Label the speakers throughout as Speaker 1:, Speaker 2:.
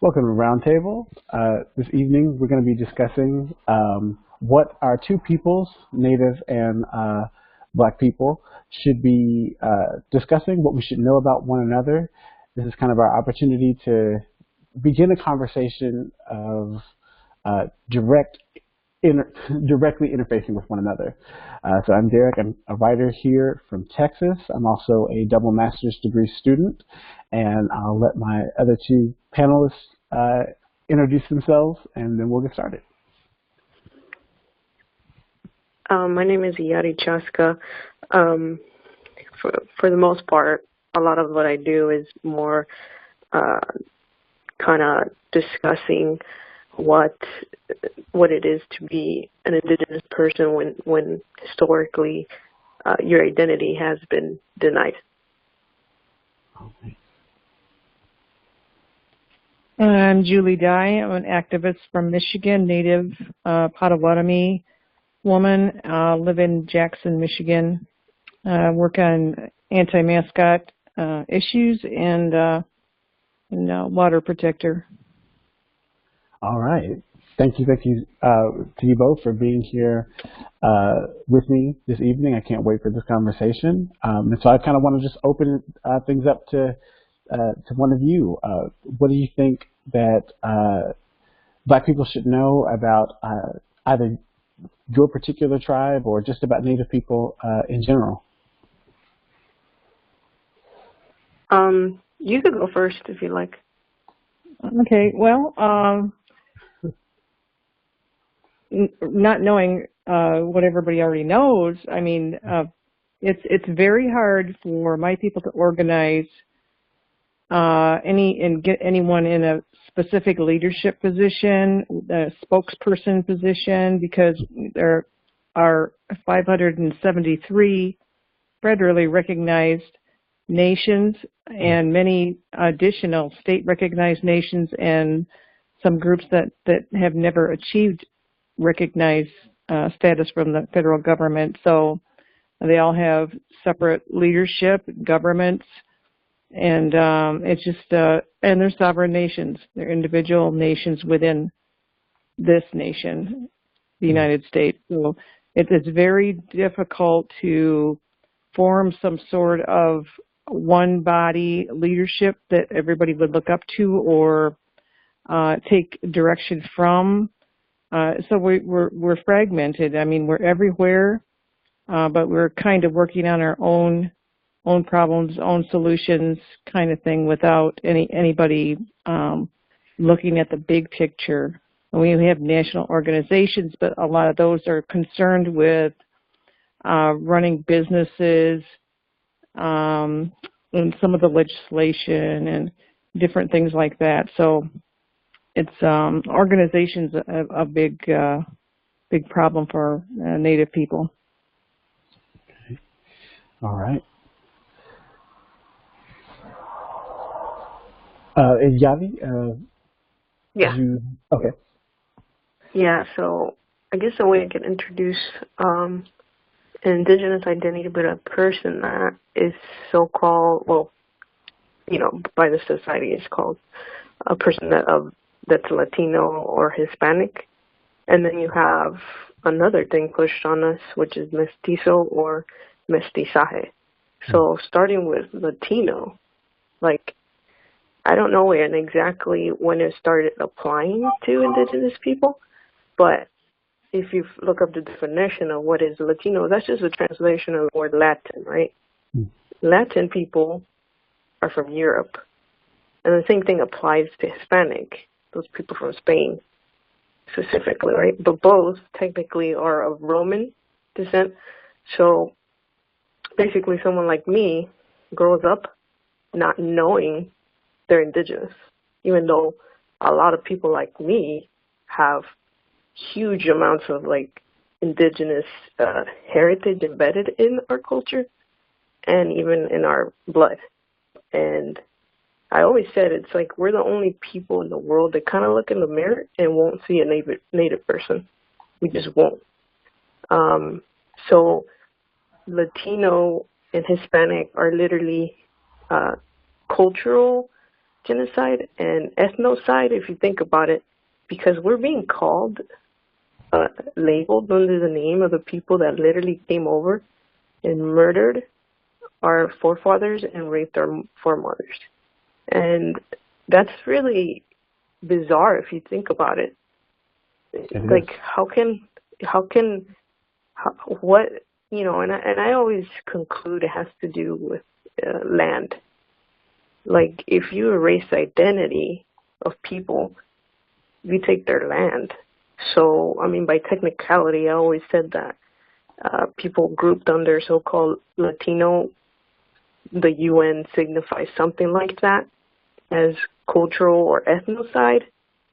Speaker 1: Welcome to Roundtable. This evening we're going to be discussing what our two peoples, Native and Black people, should be discussing, what we should know about one another. This is kind of our opportunity to begin a conversation of directly interfacing with one another. So I'm Derrick. I'm a writer here from Texas. I'm also a double master's degree student, and I'll let my other two panelists introduce themselves, and then we'll get started.
Speaker 2: My name is Illari Chaska. For the most part, a lot of what I do is more kind of discussing what it is to be an Indigenous person when historically your identity has been denied.
Speaker 1: Okay.
Speaker 3: I'm Julie Dye. I'm an activist from Michigan, Native Potawatomi woman. Live in Jackson, Michigan. Work on anti-mascot issues and water protector.
Speaker 1: All right. Thank you to you both for being here with me this evening. I can't wait for this conversation. And so I kind of want to just open things up to one of you. What do you think that Black people should know about either your particular tribe or just about Native people in general?
Speaker 2: You could go first if you like.
Speaker 3: Okay. Well, not knowing what everybody already knows, I mean, it's very hard for my people to organize and get anyone in a specific leadership position, a spokesperson position, because there are 573 federally recognized nations and many additional state recognized nations and some groups that have never achieved recognized status from the federal government. So they all have separate leadership, governments, and it's just and they're sovereign nations. They're individual nations within this nation, the United States. So it's very difficult to form some sort of one body leadership that everybody would look up to or take direction from. So we're fragmented. I mean, we're everywhere, but we're kind of working on our own problems, own solutions kind of thing without anybody looking at the big picture. And we have national organizations, but a lot of those are concerned with running businesses and some of the legislation and different things like that. So it's organization's a big problem for Native people.
Speaker 1: Okay. All right. Yavi,
Speaker 2: Yeah.
Speaker 1: Okay.
Speaker 2: Yeah, so I guess the way I can introduce an Indigenous identity, but a person that is so-called, well, by the society is called a person that's Latino or Hispanic. And then you have another thing pushed on us, which is mestizo or mestizaje. So starting with Latino, like, I don't know exactly when it started applying to Indigenous people, but if you look up the definition of what is Latino, that's just a translation of the word Latin, right? Latin people are from Europe. And the same thing applies to Hispanic, those people from Spain specifically, right? But both technically are of Roman descent. So basically someone like me grows up not knowing they're Indigenous, even though a lot of people like me have huge amounts of like Indigenous heritage embedded in our culture and even in our blood. And I always said it's like we're the only people in the world that kind of look in the mirror and won't see a native person. We just won't. So Latino and Hispanic are literally cultural genocide and ethnocide, if you think about it, because we're being called, labeled under the name of the people that literally came over and murdered our forefathers and raped our foremothers. And that's really bizarre if you think about it. Like, what, you know, and I always conclude it has to do with land. Like, if you erase the identity of people, you take their land. So, I mean, by technicality, I always said that people grouped under so-called Latino, the UN signifies something like that as cultural or ethnocide.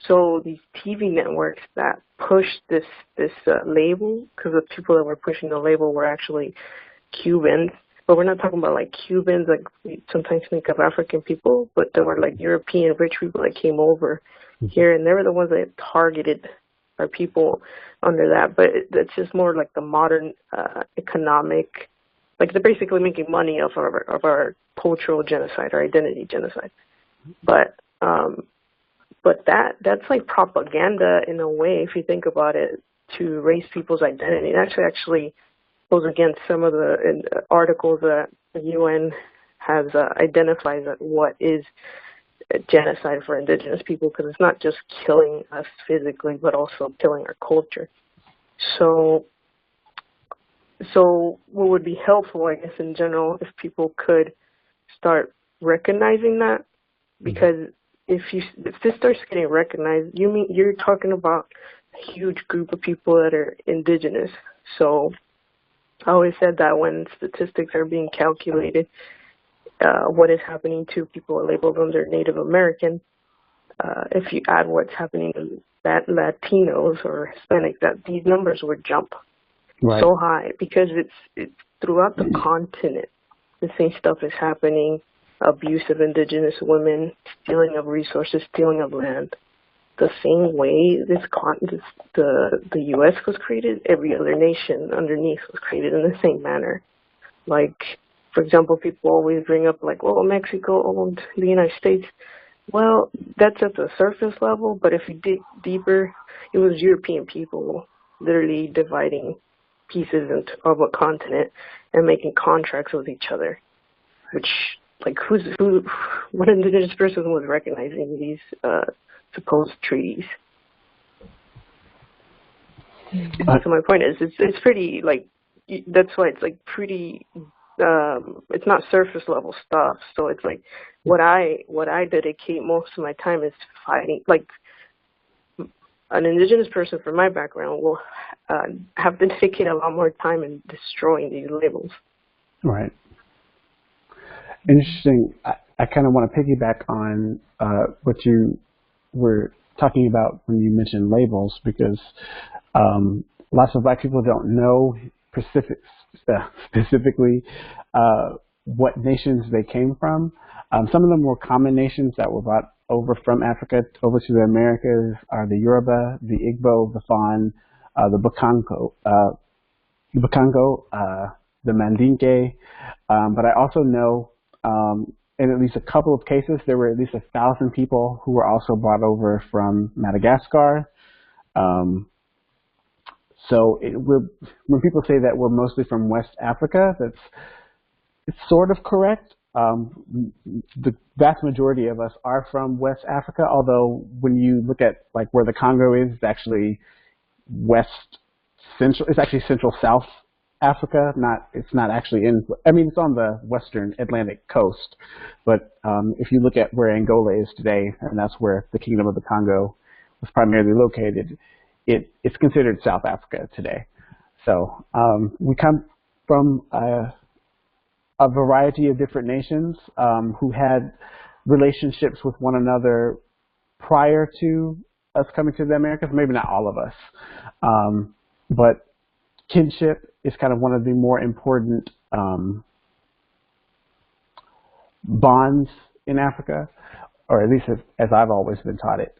Speaker 2: So these TV networks that push this label, because the people that were pushing the label were actually Cubans, but we're not talking about like Cubans, like we sometimes think of African people, but there were like European rich people that came over here, and they were the ones that targeted our people under that. But that's just more like the modern economic, like they're basically making money off of our cultural genocide, our identity genocide. But that's like propaganda in a way, if you think about it, to erase people's identity. It actually goes against some of the articles that the UN has identified that what is genocide for indigenous people, because it's not just killing us physically, but also killing our culture. So what would be helpful, I guess, in general, if people could start recognizing that, because if this starts getting recognized, you're talking about a huge group of people that are indigenous. So I always said that when statistics are being calculated, what is happening to people labeled under Native American, if you add what's happening to Latinos or Hispanic, that these numbers would jump so high, because it's throughout the continent. The same stuff is happening. Abuse of indigenous women, stealing of resources, stealing of land. The same way the U.S. was created, every other nation underneath was created in the same manner. Like, for example, people always bring up like, well, Mexico owned the United States. Well, that's at the surface level, but if you dig deeper, it was European people literally dividing pieces of a continent and making contracts with each other, which, like, what indigenous person was recognizing these supposed treaties? So my point is, it's pretty, like, that's why it's like pretty, it's not surface level stuff. So it's like what I dedicate most of my time is fighting. Like, an indigenous person from my background will have to dedicate a lot more time in destroying these labels.
Speaker 1: Right. Interesting. I kind of want to piggyback on what you were talking about when you mentioned labels, because lots of Black people don't know specifically what nations they came from. Some of the more common nations that were brought over from Africa over to the Americas are the Yoruba, the Igbo, the Fon, the Bakongo, the Mandinke. But I also know in at least a couple of cases, there were at least 1,000 people who were also brought over from Madagascar. So when people say that we're mostly from West Africa, it's sort of correct. The vast majority of us are from West Africa, although when you look at like where the Congo is, it's actually it's actually Central South Africa. It's not actually it's on the Western Atlantic coast, but if you look at where Angola is today, and that's where the Kingdom of the Congo was primarily located, it's considered South Africa today. So we come from a variety of different nations who had relationships with one another prior to us coming to the Americas. Maybe not all of us, but kinship is kind of one of the more important bonds in Africa, or at least as I've always been taught it.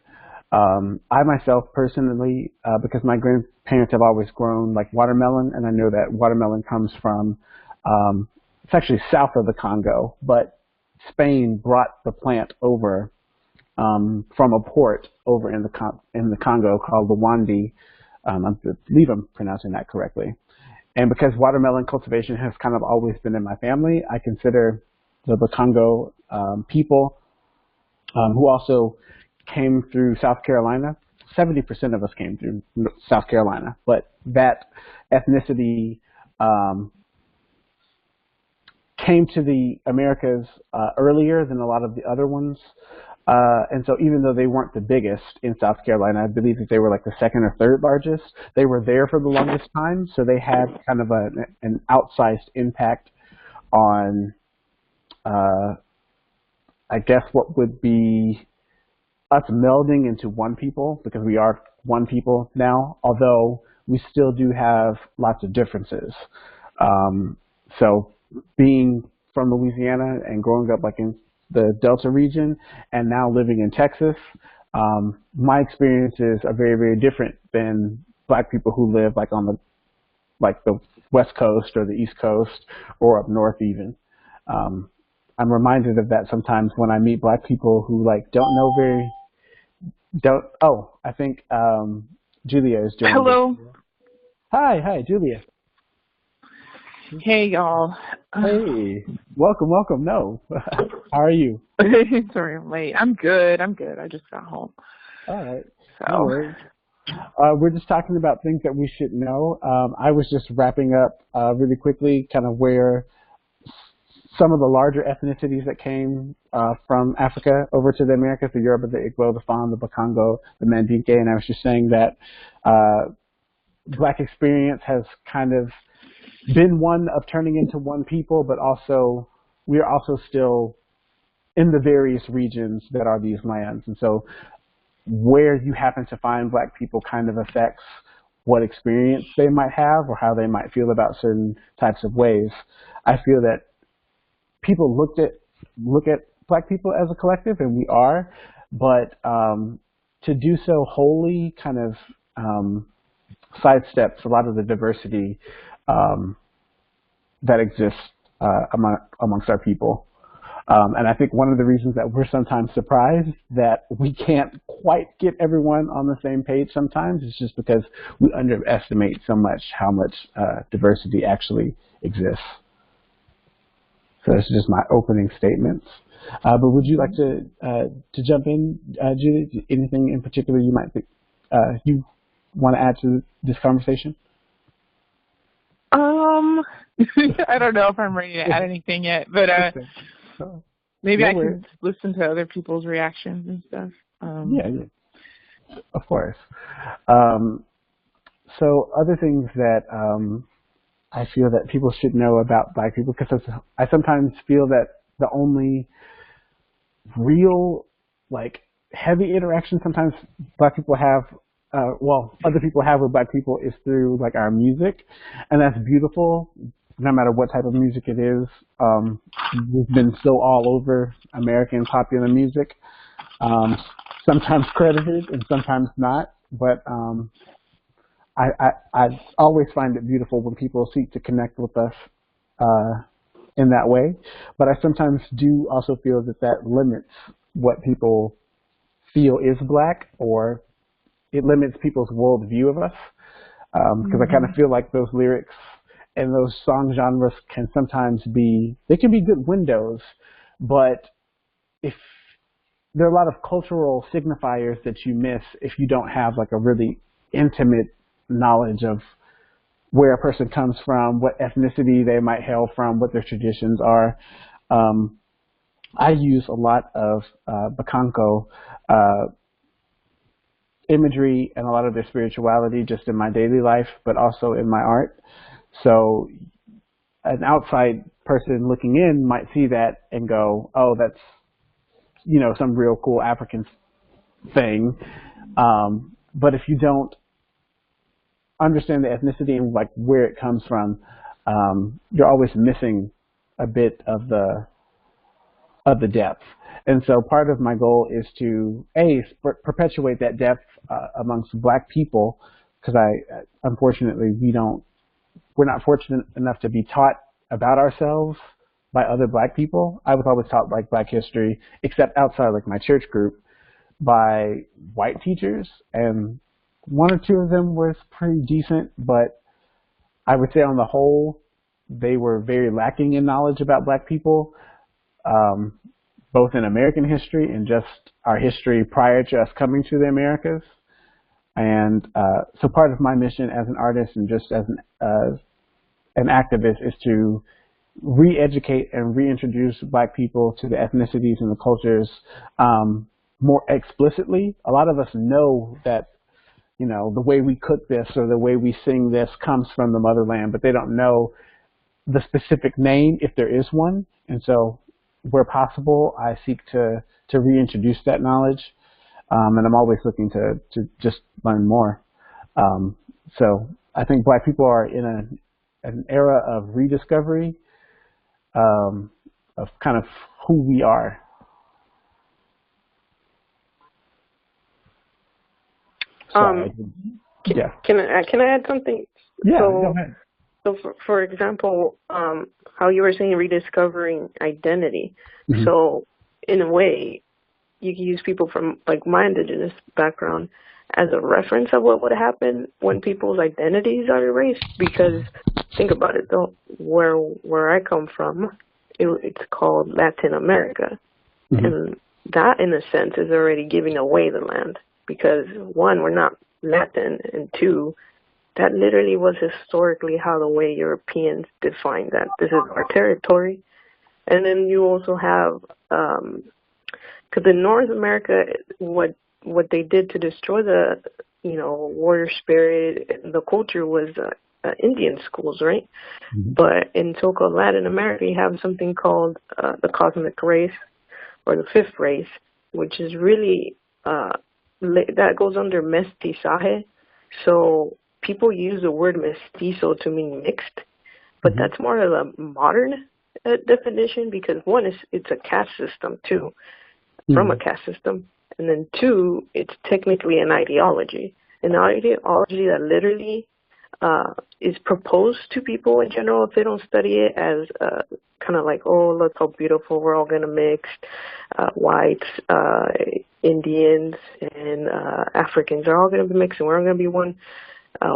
Speaker 1: I myself personally, because my grandparents have always grown like watermelon, and I know that watermelon comes from, it's actually south of the Congo, but Spain brought the plant over from a port over in the Congo called Luwandi. I believe I'm pronouncing that correctly. And because watermelon cultivation has kind of always been in my family, I consider the Bakongo people who also came through South Carolina. 70% of us came through South Carolina, but that ethnicity came to the Americas earlier than a lot of the other ones. And so even though they weren't the biggest in South Carolina, I believe that they were like the second or third largest. They were there for the longest time, so they had kind of an outsized impact on, I guess, what would be us melding into one people, because we are one people now, although we still do have lots of differences. So being from Louisiana and growing up like in the Delta region and now living in Texas, my experiences are very, very different than Black people who live like on the West Coast or the East Coast or up north even. I'm reminded of that sometimes when I meet Black people who like I think Julia is joining.
Speaker 4: Hello.
Speaker 1: Hi, Julia.
Speaker 4: Hey, y'all.
Speaker 1: Hey, welcome. No, how are you?
Speaker 4: Sorry I'm late. I'm good. I just got home.
Speaker 1: All right.
Speaker 4: So.
Speaker 1: No worries. We're just talking about things that we should know. I was just wrapping up really quickly kind of where some of the larger ethnicities that came from Africa over to the Americas, the Yoruba, the Igbo, the Fon, the Bakongo, the Mandinka, and I was just saying that Black experience has kind of been one of turning into one people, but also we are also still in the various regions that are these lands. And so where you happen to find Black people kind of affects what experience they might have or how they might feel about certain types of ways. I feel that people look at Black people as a collective, and we are, but to do so wholly kind of sidesteps a lot of the diversity that exists amongst our people. And I think one of the reasons that we're sometimes surprised that we can't quite get everyone on the same page sometimes is just because we underestimate so much how much diversity actually exists. So that's just my opening statements. But would you like to jump in, Judith? Anything in particular you might think you want to add to this conversation?
Speaker 4: I don't know if I'm ready to add anything yet, but maybe I can listen to other people's reactions and stuff.
Speaker 1: Yeah, of course. So other things that I feel that people should know about Black people, because I sometimes feel that the only real, like, heavy interaction sometimes Black people have, other people have with Black people is through, like, our music, and that's beautiful, no matter what type of music it is. We've been so all over American popular music, sometimes credited and sometimes not, but I always find it beautiful when people seek to connect with us in that way, but I sometimes do also feel that limits what people feel is Black, or it limits people's worldview of us, because I kind of feel like those lyrics and those song genres can sometimes be good windows, but if there are a lot of cultural signifiers that you miss if you don't have like a really intimate knowledge of where a person comes from, what ethnicity they might hail from, what their traditions are. I use a lot of Bakongo imagery and a lot of their spirituality just in my daily life, but also in my art. So an outside person looking in might see that and go, oh, that's, some real cool African thing. But if you don't understand the ethnicity and like where it comes from, you're always missing a bit of the depth. And so part of my goal is to perpetuate that depth amongst Black people, because unfortunately we're not fortunate enough to be taught about ourselves by other Black people. I was always taught like Black history, except outside like my church group. by white teachers, and one or two of them was pretty decent, but I would say on the whole, they were very lacking in knowledge about Black people, um, both in American history and just our history prior to us coming to the Americas. And so part of my mission as an artist and just as an activist is to re-educate and reintroduce Black people to the ethnicities and the cultures more explicitly. A lot of us know that, you know, the way we cook this or the way we sing this comes from the motherland, but they don't know the specific name if there is one. And so where possible, I seek to reintroduce that knowledge. And I'm always looking to just learn more. So I think Black people are in an era of rediscovery, of kind of who we are. Sorry, yeah.
Speaker 2: Can I add something?
Speaker 1: Yeah,
Speaker 2: so,
Speaker 1: go ahead.
Speaker 2: So for example, how you were saying rediscovering identity.
Speaker 1: Mm-hmm.
Speaker 2: So in a way, you can use people from like my indigenous background as a reference of what would happen when people's identities are erased. Because think about it, though, where I come from, it's called Latin America,
Speaker 1: Mm-hmm.
Speaker 2: and that in a sense is already giving away the land. Because one, we're not Latin, and two, that literally was historically how the way Europeans defined that this is our territory. And then you also have, because in North America, what they did to destroy the, warrior spirit, the culture was Indian schools, right?
Speaker 1: Mm-hmm.
Speaker 2: But in so-called Latin America, you have something called the cosmic race, or the fifth race, which is really, that goes under mestizaje. So people use the word mestizo to mean mixed, but
Speaker 1: Mm-hmm.
Speaker 2: that's more of a modern definition, because one, it's a caste system too, from a caste system, and then two, it's technically an ideology that literally is proposed to people in general if they don't study it as kind of like, oh, look how beautiful, we're all going to mix, whites, Indians, and Africans are all going to be mixed, and we're all going to be one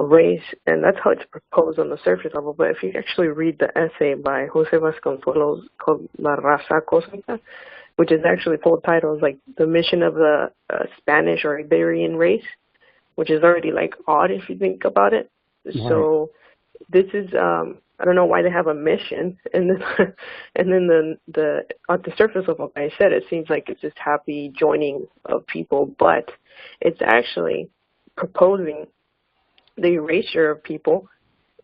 Speaker 2: race, and that's how it's proposed on the surface level. But if you actually read the essay by Jose Vasconcelos called La Raza Cósmica, which is actually full title is like the mission of the Spanish or Iberian race, which is already like odd if you think about it. Right. So this is I don't know why they have a mission, and then the at the surface of what I said, it seems like it's just happy joining of people, but it's actually proposing the erasure of people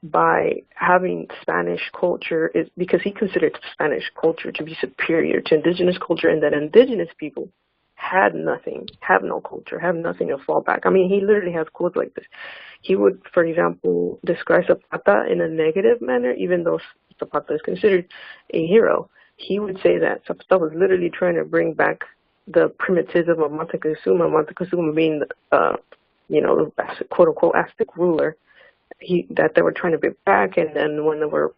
Speaker 2: by having Spanish culture, is because he considered Spanish culture to be superior to indigenous culture, and that indigenous people had nothing, have no culture, have nothing to fall back. I mean, he literally has quotes like this. He would, for example, describe Zapata in a negative manner, even though Zapata is considered a hero. He would say that Zapata was literally trying to bring back the primitivism of Montezuma being the quote-unquote Aztec ruler, that they were trying to bring back, and then when they were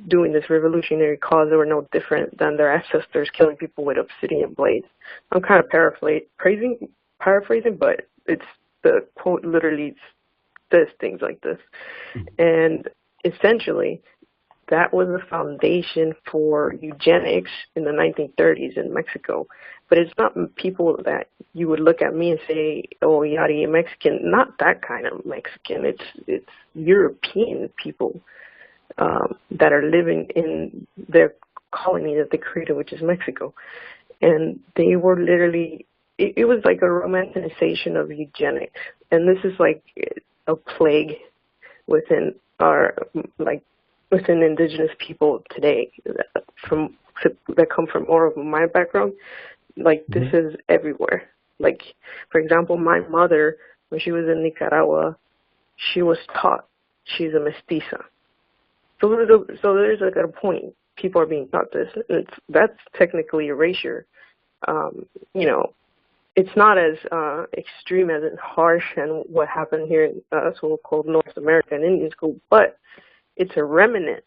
Speaker 2: doing this revolutionary cause, they were no different than their ancestors, killing people with obsidian blades. I'm kind of paraphrasing, but it's the quote literally says things like this. And essentially, that was the foundation for eugenics in the 1930s in Mexico. But it's not people that you would look at me and say, oh, Yari, Mexican. Not that kind of Mexican. It's European people that are living in their colony that they created, which is Mexico. And they were literally, it was like a romanticization of eugenics. And this is like a plague within within indigenous people today that come from more of my background. Like, this is everywhere. Like, for example, my mother, when she was in Nicaragua, she was taught she's a mestiza. So there's like a point. People are being taught this. That's technically erasure. It's not as extreme as in harsh and what happened here in so-called North America and Indian school, but it's a remnant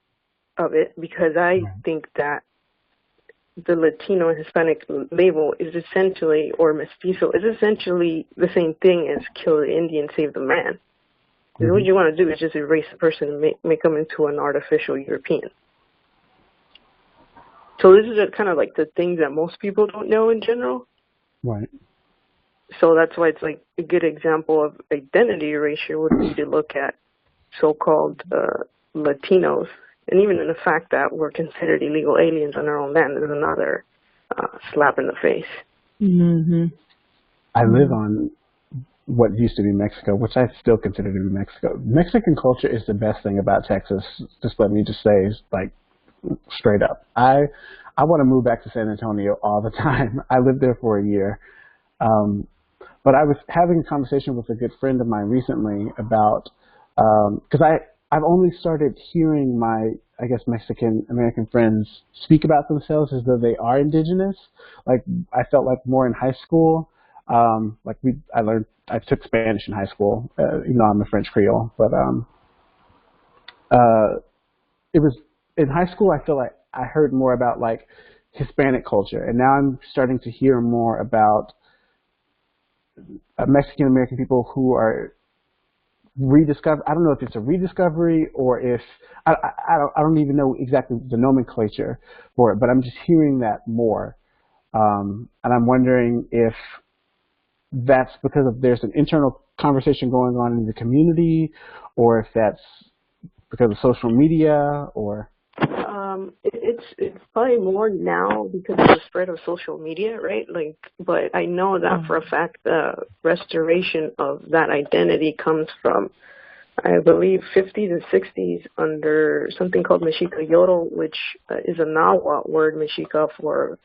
Speaker 2: of it, because I think that the Latino and Hispanic label is essentially, or mestizo, is essentially the same thing as kill the Indian, save the man. Because what you want to do is just erase a person and make them into an artificial European. So this is kind of like the things that most people don't know in general.
Speaker 1: Right.
Speaker 2: So that's why it's like a good example of identity erasure would be to look at so-called Latinos. And even in the fact that we're considered illegal aliens on our own land is another slap in the face.
Speaker 3: Mm-hmm.
Speaker 1: I live on what used to be Mexico, which I still consider to be Mexico. Mexican culture is the best thing about Texas. Just let me just say, like, straight up. I want to move back to San Antonio all the time. I lived there for a year. But I was having a conversation with a good friend of mine recently about, because I've only started hearing my, I guess, Mexican American friends speak about themselves as though they are indigenous. Like, I felt like more in high school. I took Spanish in high school, even though I'm a French Creole. But it was in high school. I feel like I heard more about like Hispanic culture, and now I'm starting to hear more about Mexican American people who are rediscovered. I don't know if it's a rediscovery or if I don't even know exactly the nomenclature for it, but I'm just hearing that more, and I'm wondering if that's because there's an internal conversation going on in the community, or if that's because of social media, or
Speaker 2: it's probably more now because of the spread of social media, right? Like, but I know that for a fact the restoration of that identity comes from, I believe, 50s and 60s under something called Mexica Yodel, which is a Nahuatl word, Mexica, for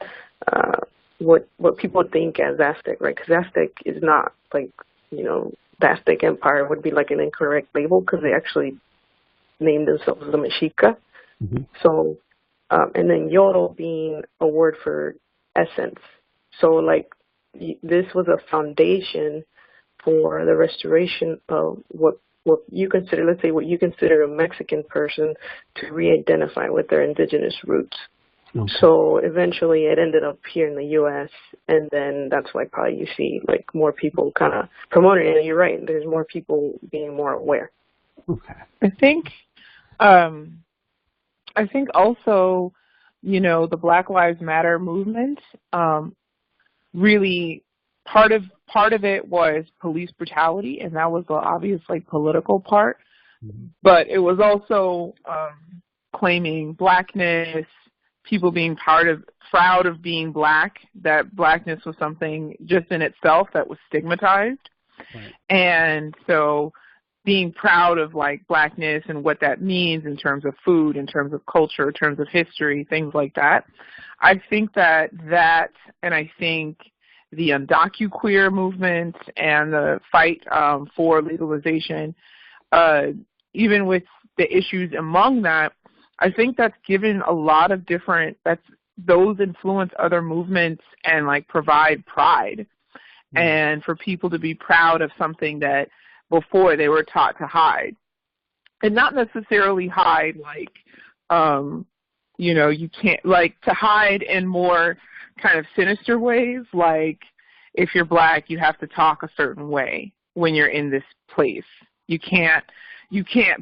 Speaker 2: what people think as Aztec, right? Because Aztec is not like, the Aztec Empire would be like an incorrect label because they actually named themselves the Mexica.
Speaker 1: Mm-hmm.
Speaker 2: So, and then Yodel being a word for essence. So, like, this was a foundation for the restoration of what you consider, let's say, what you consider a Mexican person to re-identify with their indigenous roots. Okay. So eventually it ended up here in the U.S., and then that's why probably you see, like, more people kind of promoting it. And you're right, there's more people being more aware.
Speaker 1: Okay.
Speaker 4: I think also, the Black Lives Matter movement, really part of it was police brutality, and that was the obvious, like, political part. Mm-hmm. But it was also claiming blackness, people being proud of being black, that blackness was something just in itself that was stigmatized. Right. And so being proud of, like, blackness and what that means in terms of food, in terms of culture, in terms of history, things like that. I think that and I think the undocuqueer movement and the fight for legalization, even with the issues among that, I think that's given a lot of those influence other movements and, like, provide pride. Mm-hmm. And for people to be proud of something that before they were taught to hide. And not necessarily hide like, you can't, like, to hide in more kind of sinister ways, like if you're black, you have to talk a certain way when you're in this place. You can't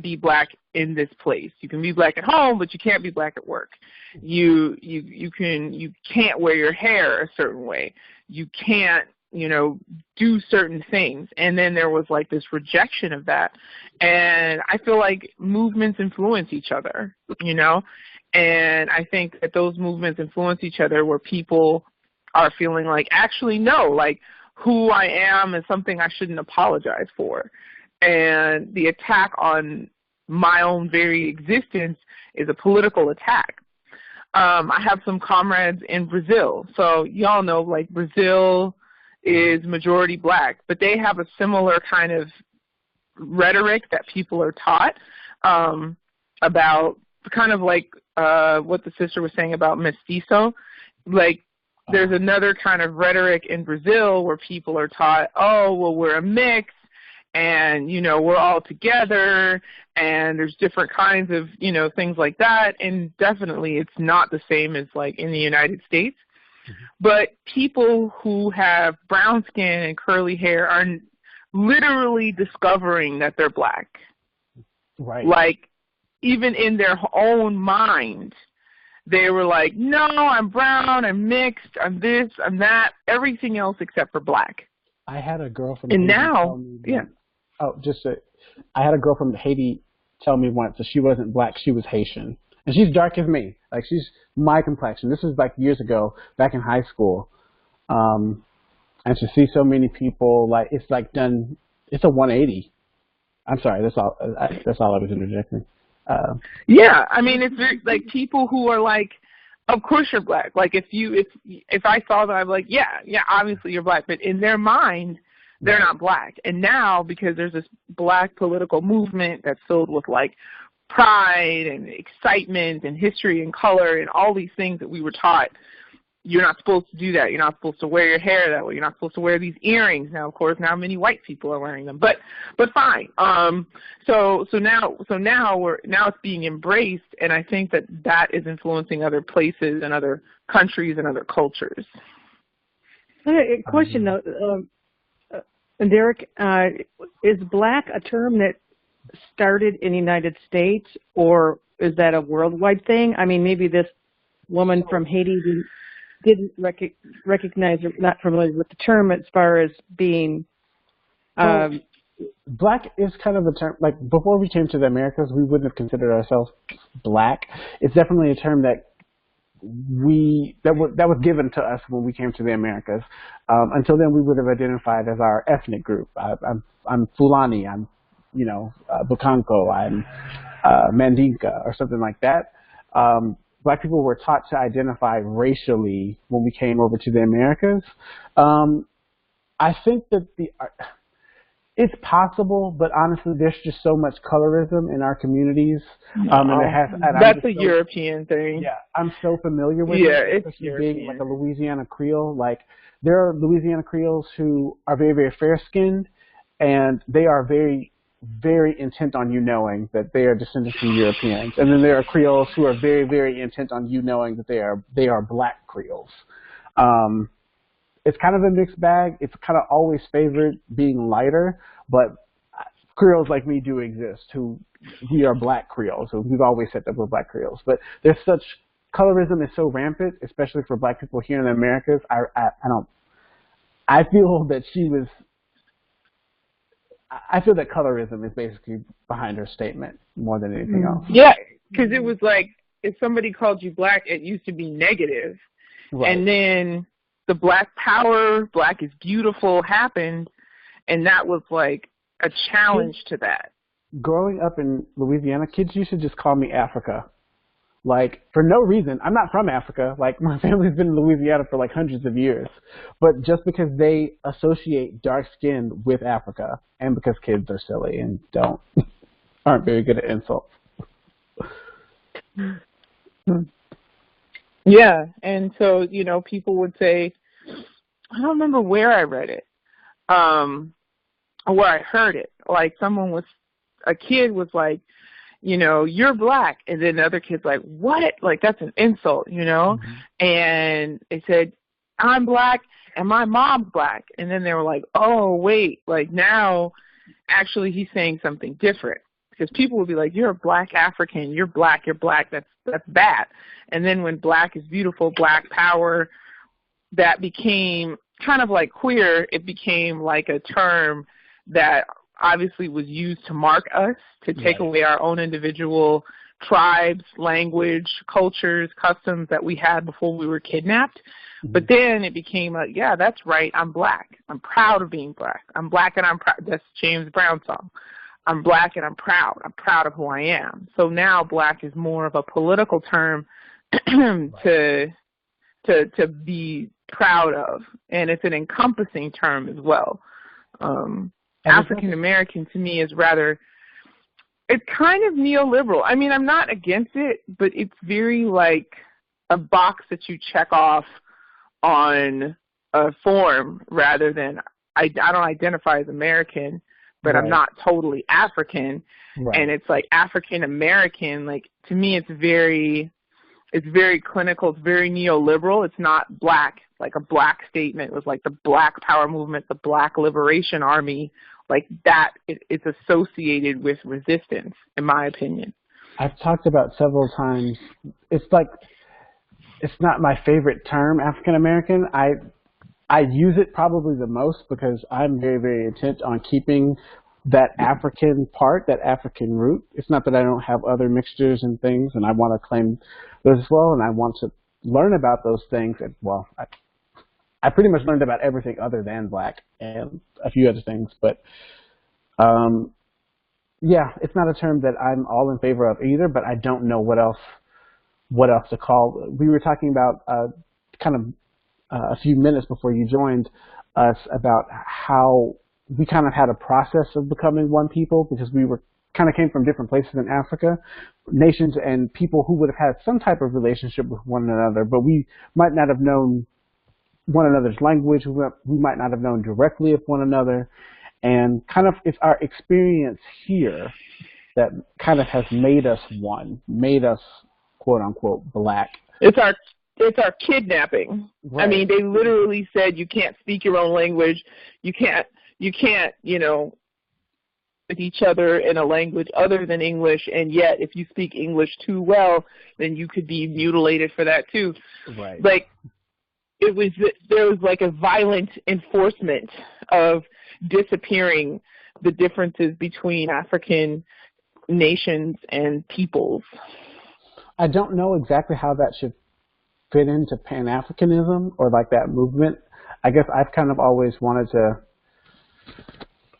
Speaker 4: be black in this place. You can be black at home, but you can't be black at work. You can't wear your hair a certain way. You can't, do certain things. And then there was, like, this rejection of that. And I feel like movements influence each other, and I think that those movements influence each other where people are feeling like, actually, no, like, who I am is something I shouldn't apologize for. And the attack on my own very existence is a political attack. I have some comrades in Brazil. So y'all know, like, Brazil is majority black, but they have a similar kind of rhetoric that people are taught about, kind of like what the sister was saying about mestizo. Like, there's another kind of rhetoric in Brazil where people are taught, oh, well, we're a mix, and, you know, we're all together, and there's different kinds of, you know, things like that, and definitely it's not the same as, like, in the United States. But people who have brown skin and curly hair are literally discovering that they're black.
Speaker 1: Right.
Speaker 4: Like, even in their own mind, they were like, no, I'm brown, I'm mixed, I'm this, I'm that, everything else except for black.
Speaker 1: I had a girl from
Speaker 4: And
Speaker 1: Haiti
Speaker 4: now,
Speaker 1: tell me
Speaker 4: yeah.
Speaker 1: I had a girl from Haiti tell me once that she wasn't black, she was Haitian. And she's dark as me. Like, she's my complexion. This was like years ago, back in high school. And to see so many people, like, it's like done, it's a 180. I'm sorry, that's all I was interjecting.
Speaker 4: Yeah, I mean, it's very, like, people who are like, of course you're black. Like, if I saw that, I'm like, yeah, obviously you're black. But in their mind, they're not black. And now, because there's this black political movement that's filled with, like, pride and excitement and history and color and all these things that we were taught, you're not supposed to do that. You're not supposed to wear your hair that way. You're not supposed to wear these earrings. Now, of course, now many white people are wearing them, but fine. So now it's being embraced, and I think that is influencing other places and other countries and other cultures.
Speaker 3: A question though, Derrick, is black a term that started in the United States, or is that a worldwide thing? I mean, maybe this woman from Haiti didn't recognize or not familiar with the term as far as being
Speaker 1: black is kind of a term, like, before we came to the Americas, we wouldn't have considered ourselves black. It's definitely a term that was given to us when we came to the Americas. Until then, we would have identified as our ethnic group. I'm Fulani, I'm, you know, Bukanko, I'm Mandinka, or something like that. Black people were taught to identify racially when we came over to the Americas. I think that it's possible, but honestly, there's just so much colorism in our communities.
Speaker 4: That's a European thing.
Speaker 1: Yeah, I'm so familiar with
Speaker 4: it.
Speaker 1: It's being like a Louisiana Creole. Like, there are Louisiana Creoles who are very, very fair-skinned, and they are very, very intent on you knowing that they are descendants from Europeans. And then there are Creoles who are very, very intent on you knowing that they are black Creoles. It's kind of a mixed bag. It's kind of always favored being lighter, but Creoles like me do exist we are black Creoles. So we've always said that we're black Creoles. But there's such, colorism is so rampant, especially for black people here in the Americas. I feel that colorism is basically behind her statement more than anything else.
Speaker 4: Yeah, because it was like, if somebody called you black, it used to be negative. Right. And then the Black Power, Black is Beautiful happened, and that was like a challenge to that.
Speaker 1: Growing up in Louisiana, kids used to just call me Africa. Like, for no reason. I'm not from Africa. Like, my family's been in Louisiana for like hundreds of years. But just because they associate dark skin with Africa, and because kids are silly and aren't very good at insults.
Speaker 4: Yeah, and so, you know, people would say, I don't remember where I read it, or where I heard it. Like, a kid was like, you know, you're black. And then the other kid's like, what? Like, that's an insult, you know? Mm-hmm. And they said, I'm black and my mom's black. And then they were like, oh, wait, like, now actually he's saying something different. Because people would be like, you're a black African, you're black, that's bad. And then when Black is Beautiful, Black Power, that became kind of like queer, it became like a term that obviously was used to mark us, to take away our own individual tribes, language, cultures, customs that we had before we were kidnapped. Mm-hmm. But then it became like, yeah, that's right, I'm black. I'm proud of being black. I'm black and I'm proud. That's James Brown's song. I'm black and I'm proud. I'm proud of who I am. So now black is more of a political term to be proud of, and it's an encompassing term as well. African American to me is rather, it's kind of neoliberal. I mean, I'm not against it, but it's very like a box that you check off on a form rather than I don't identify as American, but I'm
Speaker 1: Right.
Speaker 4: not totally African.
Speaker 1: Right.
Speaker 4: And it's like African American, like to me it's very clinical, it's very neoliberal. It's not black, like a black statement was like the Black Power movement, the Black Liberation Army, like that it's associated with resistance, in my opinion.
Speaker 1: I've talked about several times. It's like it's not my favorite term, African American. I use it probably the most because I'm very, very intent on keeping that African part, that African root. It's not that I don't have other mixtures and things, and I want to claim those as well, and I want to learn about those things. And, well, I pretty much learned about everything other than black and a few other things, but yeah, it's not a term that I'm all in favor of either, but I don't know what else to call. We were talking about kind of a few minutes before you joined us about how we kind of had a process of becoming one people because we were kind of came from different places in Africa, nations and people who would have had some type of relationship with one another, but we might not have known one another's language. We might not have known directly of one another. And kind of it's our experience here that kind of has made us one, made us quote unquote black.
Speaker 4: It's our kidnapping.
Speaker 1: Right.
Speaker 4: I mean, they literally said you can't speak your own language. You can't, with each other in a language other than English, and yet if you speak English too well, then you could be mutilated for that too.
Speaker 1: Right.
Speaker 4: Like there was like a violent enforcement of disappearing the differences between African nations and peoples.
Speaker 1: I don't know exactly how that should fit into Pan-Africanism or like that movement. I guess I've kind of always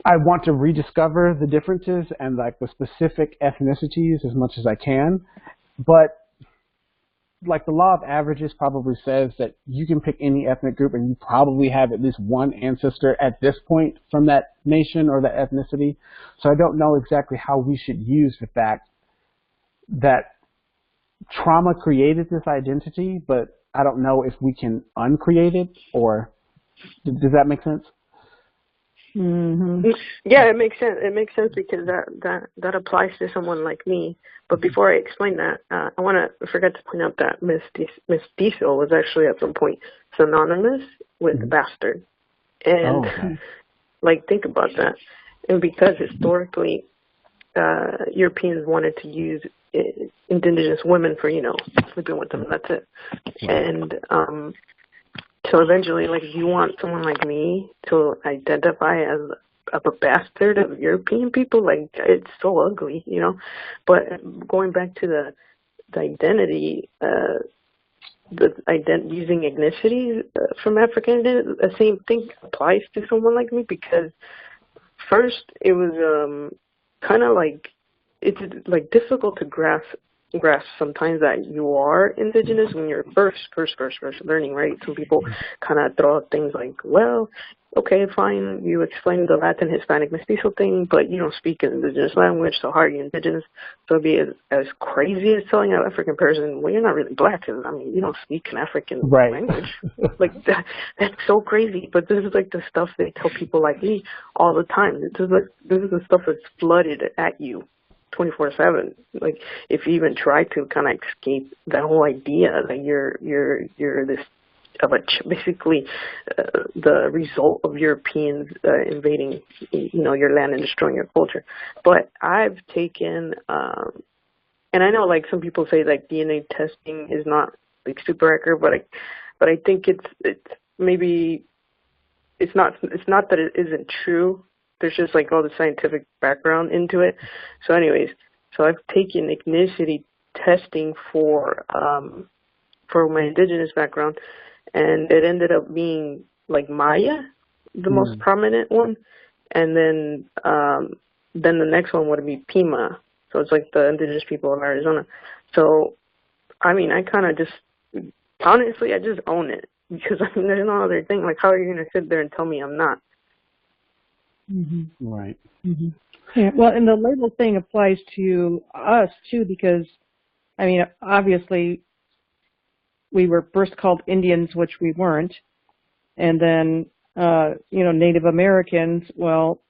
Speaker 1: I want to rediscover the differences and like the specific ethnicities as much as I can. But like the law of averages probably says that you can pick any ethnic group and you probably have at least one ancestor at this point from that nation or that ethnicity. So I don't know exactly how we should use the fact that trauma created this identity, but I don't know if we can uncreate it, or does that make sense?
Speaker 3: Mm-hmm.
Speaker 2: Yeah, it makes sense. It makes sense because that applies to someone like me. But before I explain that, I forgot to point out that mestizo was actually at some point synonymous with bastard, and like think about that. And because historically, Europeans wanted to use indigenous women for sleeping with them. That's it. And so eventually, like, if you want someone like me to identify as a bastard of European people, like, it's so ugly, But going back to the identity, using ethnicity from African identity, the same thing applies to someone like me because first it was kind of like it's like difficult to grasp sometimes that you are indigenous when you're first learning, right? Some people kind of throw out things like, well, okay, fine, you explain the Latin, Hispanic, mestizo thing, but you don't speak an indigenous language, so how are you indigenous? So it'd be as crazy as telling an African person, well, you're not really black, 'cause, I mean, you don't speak an African language. Like, that's so crazy, but this is like the stuff they tell people like me all the time. This is the stuff that's flooded at you 24/7. Like, if you even try to kind of escape that whole idea that you're this basically the result of Europeans invading, your land and destroying your culture. But I've taken, and I know like some people say like DNA testing is not like super accurate, but I think it's maybe it's not that it isn't true. There's just like all the scientific background into it. So anyways, I've taken ethnicity testing for my indigenous background, and it ended up being like Maya, the most prominent one, and then the next one would be Pima. So it's like the indigenous people of Arizona. So I mean, I kind of just honestly I just own it because I mean there's no other thing. Like, how are you gonna sit there and tell me I'm not?
Speaker 3: Mm-hmm.
Speaker 1: Right.
Speaker 3: Mm-hmm. Yeah, well, and the label thing applies to us too, because, I mean, obviously, we were first called Indians, which we weren't, and then, Native Americans. Well,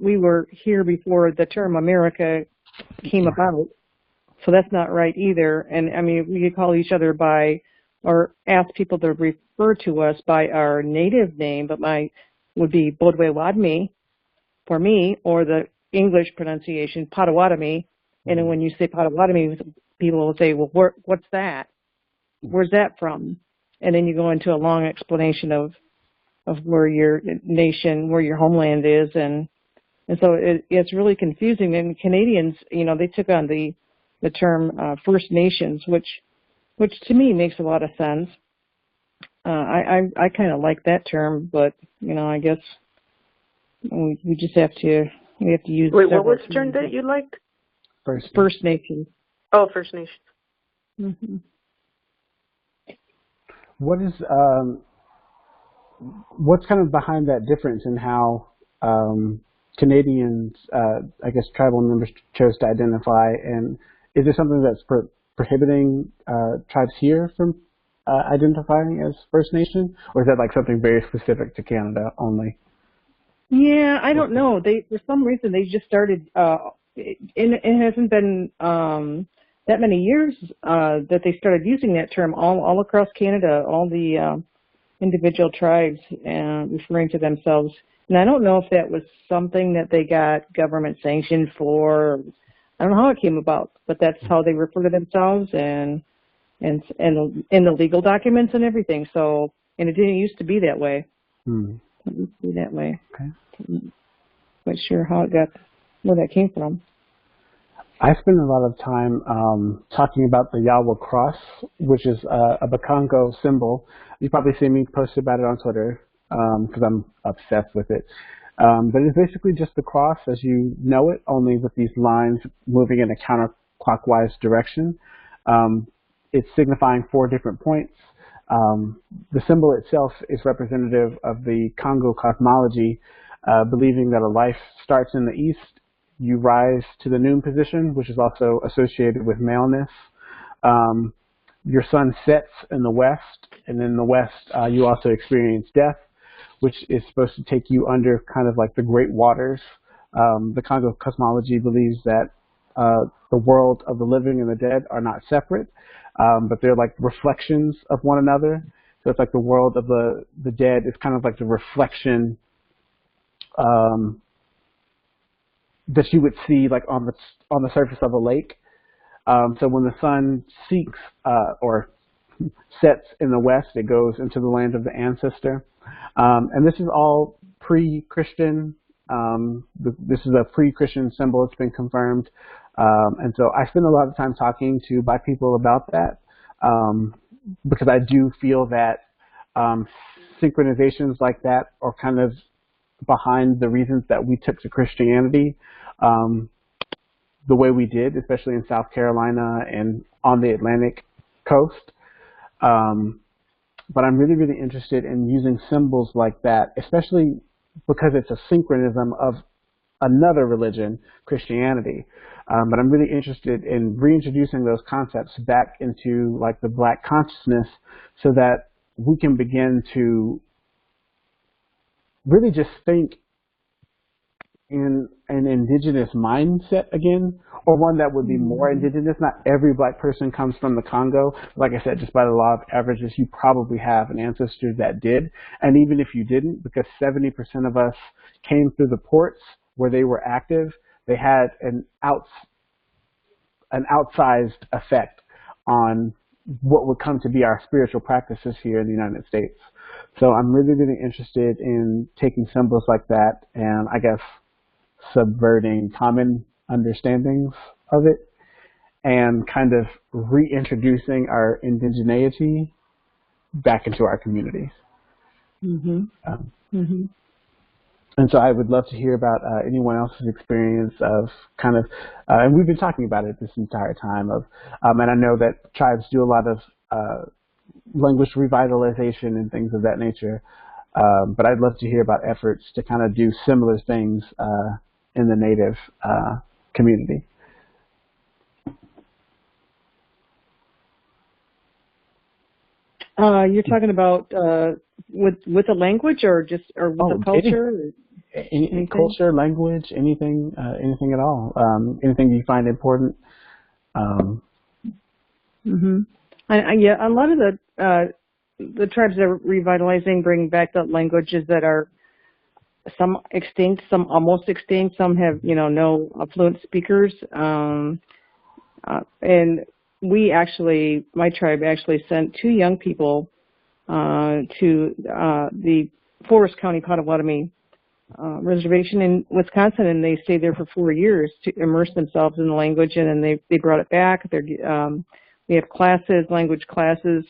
Speaker 3: we were here before the term America came about, so that's not right either. And I mean, we could call each other by, or ask people to refer to us by our native name, but would be Bodwe Wadmi for me, or the English pronunciation, Potawatomi. And then when you say Potawatomi, people will say, well, what's that? Where's that from? And then you go into a long explanation of where your nation, where your homeland is, and so it's really confusing. And Canadians, they took on the term First Nations, which to me makes a lot of sense. I kind of like that term, but I guess we just have to use.
Speaker 2: Wait, what was the term that you liked?
Speaker 3: First Nations.
Speaker 2: Oh, First Nations.
Speaker 3: Mm-hmm.
Speaker 1: What's kind of behind that difference in how Canadians, I guess, tribal members chose to identify, and is there something that's prohibiting tribes here from identifying as First Nation, or is that like something very specific to Canada only?
Speaker 3: Yeah, I don't know. For some reason they just started. It hasn't been that many years that they started using that term all across Canada. All the individual tribes referring to themselves. And I don't know if that was something that they got government sanctioned for. I don't know how it came about, but that's how they refer to themselves and in the legal documents and everything. So, and it didn't used to be that way. It used to be that way.
Speaker 1: Okay.
Speaker 3: I'm not sure where that came from.
Speaker 1: I spend a lot of time talking about the Yawa cross, which is a Bakongo symbol. You probably see me post about it on Twitter because I'm obsessed with it. But it's basically just the cross as you know it, only with these lines moving in a counterclockwise direction. It's signifying 4 different points. The symbol itself is representative of the Congo cosmology, believing that a life starts in the east. You rise to the noon position, which is also associated with maleness. Your sun sets in the west, and in the west, you also experience death, which is supposed to take you under kind of like the great waters. The Congo cosmology believes that the world of the living and the dead are not separate, but they're like reflections of one another. So it's like the world of the dead is kind of like the reflection that you would see like on the surface of a lake. So when the sun seeks or sets in the west, it goes into the land of the ancestor. And this is all pre-Christian. This is a pre-Christian symbol. It's been confirmed. And so I spend a lot of time talking to Black people about that because I do feel that synchronizations like that are kind of behind the reasons that we took to Christianity the way we did, especially in South Carolina and on the Atlantic coast. But I'm really, really interested in using symbols like that, especially because it's a synchronism of another religion, Christianity. But I'm really interested in reintroducing those concepts back into like the Black consciousness so that we can begin to really just think in an indigenous mindset again, or one that would be more indigenous. Not every Black person comes from the Congo. Like I said, just by the law of averages, you probably have an ancestor that did. And even if you didn't, because 70% of us came through the ports where they were active, they had an outsized effect on what would come to be our spiritual practices here in the United States. So I'm really, really interested in taking symbols like that and I guess subverting common understandings of it and kind of reintroducing our indigeneity back into our communities. And so I would love to hear about anyone else's experience of kind of, and we've been talking about it this entire time of, and I know that tribes do a lot of language revitalization and things of that nature, but I'd love to hear about efforts to kind of do similar things in the Native community.
Speaker 3: You're talking about with the language or with the culture?
Speaker 1: Any culture, language, anything at all? Anything you find important?
Speaker 3: Yeah, a lot of the tribes that are revitalizing, bringing back the languages that are some extinct, some almost extinct, some have no fluent speakers. And my tribe actually sent 2 young people to the Forest County Potawatomi reservation in Wisconsin, and they stayed there for 4 years to immerse themselves in the language, and then they brought it back. We have classes, language classes,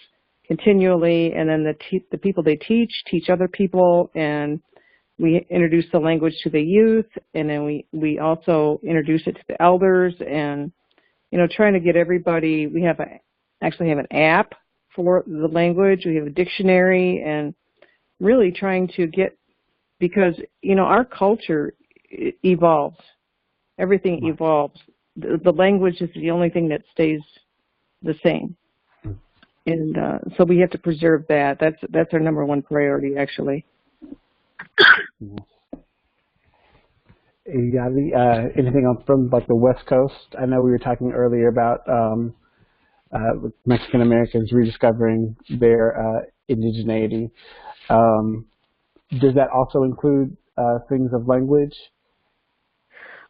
Speaker 3: continually, and then the people they teach other people, and we introduce the language to the youth, and then we also introduce it to the elders, and trying to get everybody. We actually have an app for the language. We have a dictionary, and really trying to get, because our culture evolves. Everything evolves. The language is the only thing that stays the same, and so we have to preserve that. That's our number one priority, actually.
Speaker 1: Anything else from like the West Coast? I know we were talking earlier about Mexican Americans rediscovering their indigeneity. Does that also include things of language?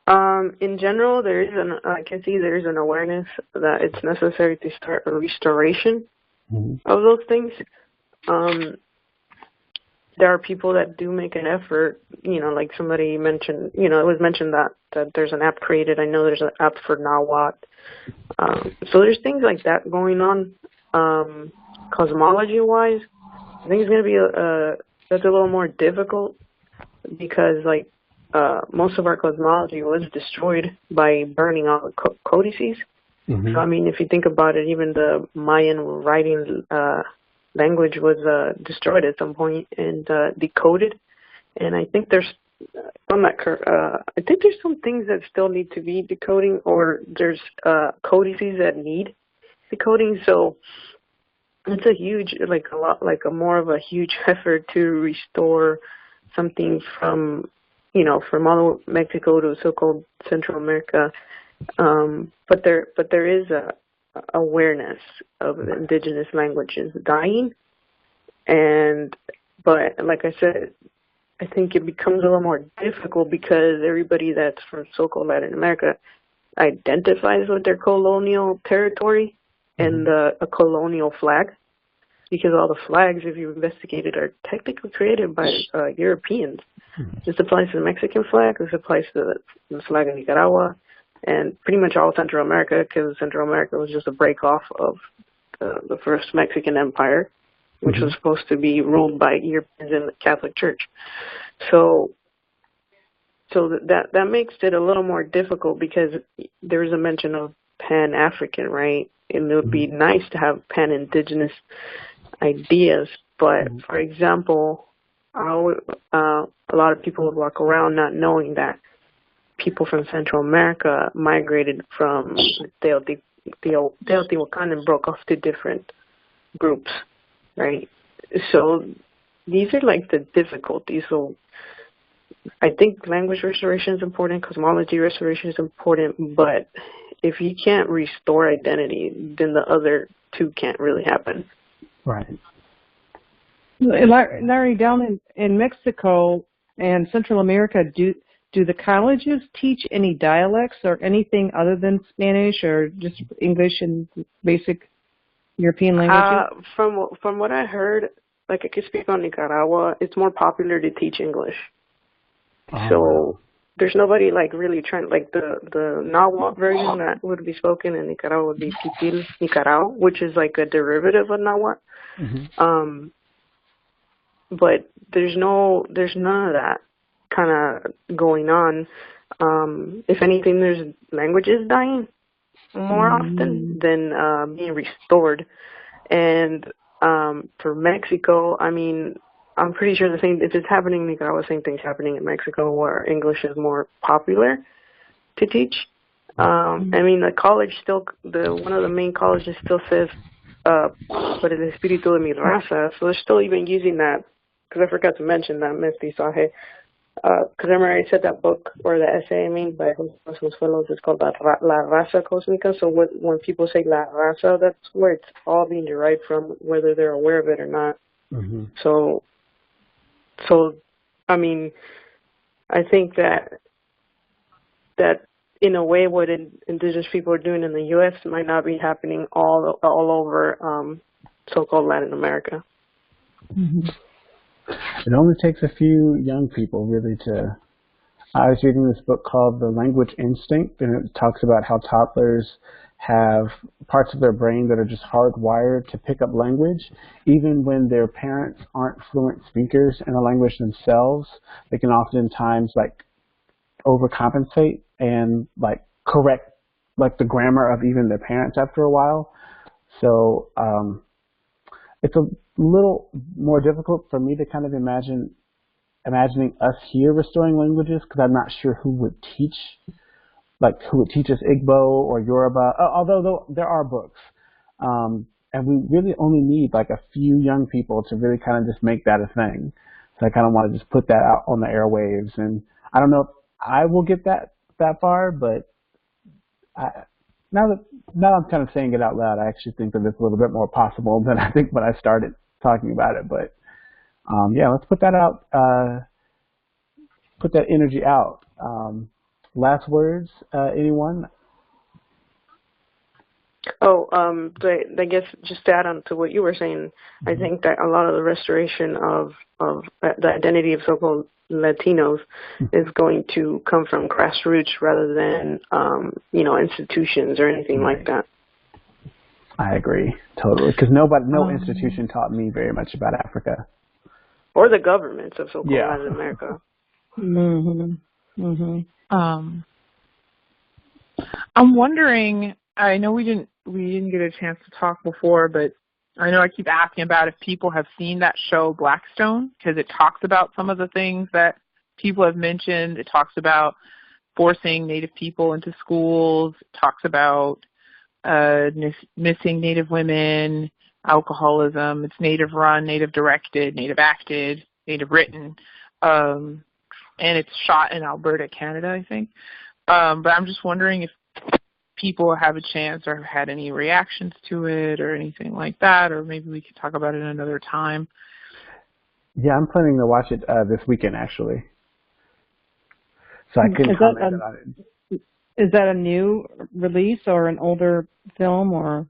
Speaker 2: In general, I can see there is an awareness that it's necessary to start a restoration of those things. There are people that do make an effort, like somebody mentioned, it was mentioned that there's an app created. I know there's an app for Nahuatl. So there's things like that going on. Cosmology-wise, I think it's going to be that's a little more difficult because, most of our cosmology was destroyed by burning all the codices. So, I mean, if you think about it, even the Mayan writing language was destroyed at some point and decoded. And I think I think there's some things that still need to be decoding, or there's codices that need decoding. So it's a huge, more of a huge effort to restore something from all of Mexico to so-called Central America. But there is a awareness of indigenous languages dying, but like I said, I think it becomes a little more difficult because everybody that's from so-called Latin America identifies with their colonial territory and a colonial flag, because all the flags, if you investigate it, are technically created by Europeans. This applies to the Mexican flag, this applies to the flag of Nicaragua, and pretty much all Central America, because Central America was just a break-off of the first Mexican Empire, which was supposed to be ruled by Europeans and the Catholic Church. So that makes it a little more difficult because there is a mention of Pan-African, right? And it would be nice to have Pan-Indigenous ideas, but for example, a lot of people would walk around not knowing that people from Central America migrated from Teotihuacan and broke off to different groups, right? So these are like the difficulties. So I think language restoration is important, cosmology restoration is important, but if you can't restore identity, then the other two can't really happen.
Speaker 1: Right.
Speaker 3: Larry, down in Mexico and Central America, do the colleges teach any dialects or anything other than Spanish or just English and basic European languages?
Speaker 2: From what I heard, like I could speak on Nicaragua, it's more popular to teach English. So there's nobody like really trying, like the Nahuatl version that would be spoken in Nicaragua would be Kitil Nicaragua, which is like a derivative of Nahuatl. But there's none of that kind of going on. If anything, there's languages dying more often than being restored. And for Mexico, I mean, I'm pretty sure if it's happening in Nicaragua, the same thing's happening in Mexico, where English is more popular to teach. I mean, the college one of the main colleges still says, por el espíritu de mi raza, so they're still even using that, because I forgot to mention that mestizaje. because I remember I said that book, or the essay, I mean, by José Consuelos, it's called La Raza Cósmica. So when people say La Raza, that's where it's all being derived from, whether they're aware of it or not.
Speaker 1: Mm-hmm.
Speaker 2: So, I mean, I think that in a way what indigenous people are doing in the U.S. might not be happening all over so-called Latin America.
Speaker 3: Mm-hmm.
Speaker 1: It only takes a few young people really to. I was reading this book called The Language Instinct, and it talks about how toddlers have parts of their brain that are just hardwired to pick up language. Even when their parents aren't fluent speakers in a language themselves, they can oftentimes like overcompensate and like correct like the grammar of even their parents after a while. So it's a little more difficult for me to kind of imagining us here restoring languages, because I'm not sure who would teach us Igbo or Yoruba, although there are books. And we really only need like a few young people to really kind of just make that a thing. So I kind of want to just put that out on the airwaves. And I don't know if I will get that far, but now I'm kind of saying it out loud, I actually think that it's a little bit more possible than I think when I started talking about it. But yeah, let's put that out, put that energy out. Last words, anyone?
Speaker 2: But I guess just to add on to what you were saying, I think that a lot of the restoration of the identity of so-called Latinos is going to come from grassroots rather than, institutions or anything like that.
Speaker 1: I agree, totally. Because no institution taught me very much about Africa.
Speaker 2: Or the governments of so-called Latin America.
Speaker 3: Mm-hmm. Mm-hmm.
Speaker 4: I'm wondering, I know we didn't get a chance to talk before, but I know I keep asking about if people have seen that show Blackstone, because it talks about some of the things that people have mentioned. It talks about forcing Native people into schools. It talks about missing Native women, alcoholism. It's Native run, Native directed, Native acted, Native written. And it's shot in Alberta, Canada, I think. But I'm just wondering if people have a chance or had any reactions to it or anything like that, or maybe we could talk about it another time.
Speaker 1: Yeah, I'm planning to watch it this weekend, actually. So I couldn't comment on it.
Speaker 3: Is that a new release or an older film, or?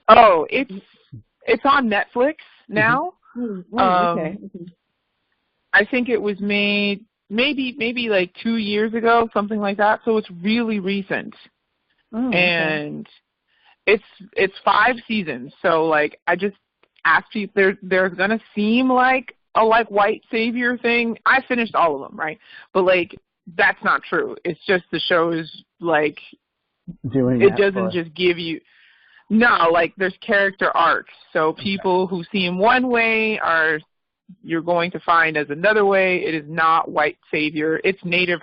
Speaker 4: Oh, it's on Netflix now.
Speaker 3: Mm-hmm. Okay.
Speaker 4: I think it was made maybe like 2 years ago, something like that. So it's really recent. Oh, okay. And it's 5 seasons. So like I just asked people, there's gonna seem like a white savior thing. I finished all of them, right? But like that's not true. It's just the show is like it doesn't just give you like there's character arcs. So people who seem one way you're going to find as another way. It is not white savior. It's native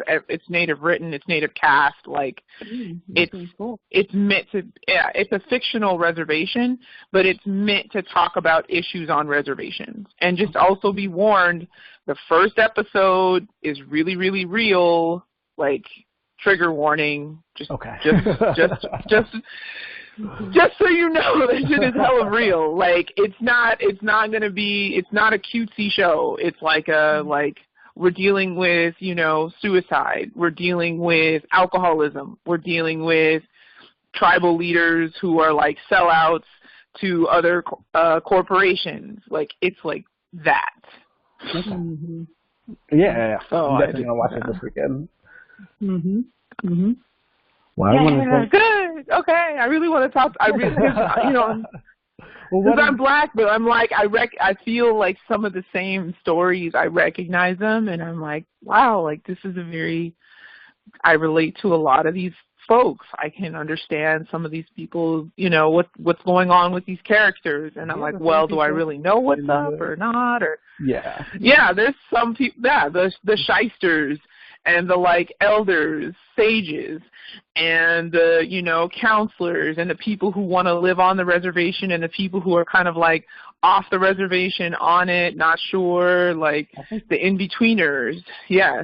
Speaker 4: written. It's native cast. Like it's meant to. Yeah, it's a fictional reservation, but it's meant to talk about issues on reservations. And just also be warned, the first episode is really, really real. Like trigger warning. Just so you know, that shit is hella real. Like it's not a cutesy show. It's like we're dealing with, suicide. We're dealing with alcoholism. We're dealing with tribal leaders who are like sellouts to other corporations. Like it's like that.
Speaker 1: Mm-hmm. Yeah.
Speaker 4: So
Speaker 1: I'm definitely gonna watch it this weekend.
Speaker 3: Mhm. Mhm.
Speaker 1: Well,
Speaker 4: good. Okay, I really want to talk. Because I'm black, but I'm like I feel like some of the same stories. I recognize them, and I'm like, wow, like this is I relate to a lot of these folks. I can understand some of these people. What's going on with these characters, and I'm like, well, do I really know what's up or not? Or there's some people. Yeah, the shysters. and the like elders, sages, and the, you know, counselors, and the people who want to live on the reservation, and the people who are kind of like off the reservation, on it, not sure, like the in-betweeners. Yeah.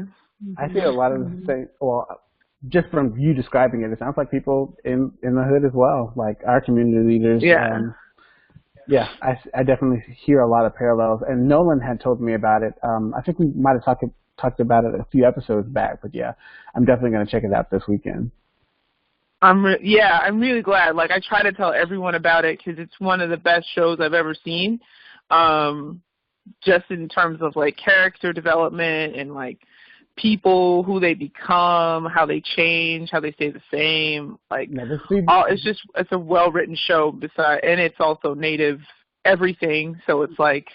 Speaker 1: I see a lot of the same, well, just from you describing it, it sounds like people in the hood as well, like our community leaders.
Speaker 4: Yeah.
Speaker 1: Yeah, I definitely hear a lot of parallels. And Nolan had told me about it. I think we might have talked about it a few episodes back, but yeah, I'm definitely going to check it out this weekend.
Speaker 4: I'm really glad. Like, I try to tell everyone about it because it's one of the best shows I've ever seen, just in terms of, like, character development and, like, people, who they become, how they change, how they stay the same. Like, it's a well-written show, and it's also Native everything, so it's like,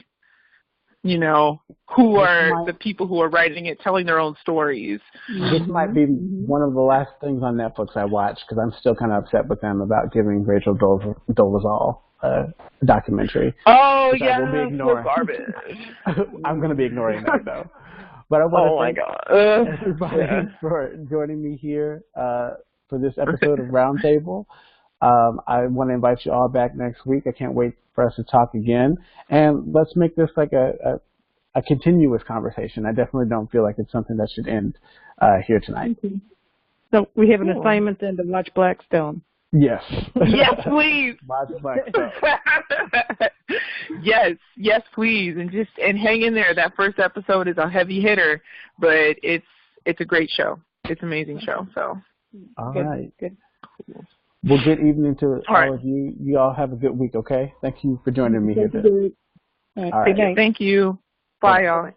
Speaker 4: you know, who are the people who are writing it, telling their own stories.
Speaker 1: This might be one of the last things on Netflix I watch, because I'm still kind of upset with them about giving Rachel Dolezal a documentary.
Speaker 4: Oh,
Speaker 1: yeah,
Speaker 4: so garbage.
Speaker 1: I'm going to be ignoring that, though. But I want to thank everybody for joining me here for this episode of Roundtable. I want to invite you all back next week. I can't wait for us to talk again. And let's make this like a continuous conversation. I definitely don't feel like it's something that should end here tonight.
Speaker 3: So we have an assignment then to watch Blackstone.
Speaker 1: Yes.
Speaker 4: Yes, please.
Speaker 1: Watch Blackstone.
Speaker 4: Yes, please. And hang in there. That first episode is a heavy hitter, but it's a great show. It's an amazing show. So.
Speaker 1: All
Speaker 3: good,
Speaker 1: right.
Speaker 3: Good.
Speaker 1: Well, good evening to
Speaker 4: all
Speaker 1: of you. You all have a good week, okay? Thank you for joining me here.
Speaker 3: All right.
Speaker 1: All right.
Speaker 4: Thank you. Bye, y'all.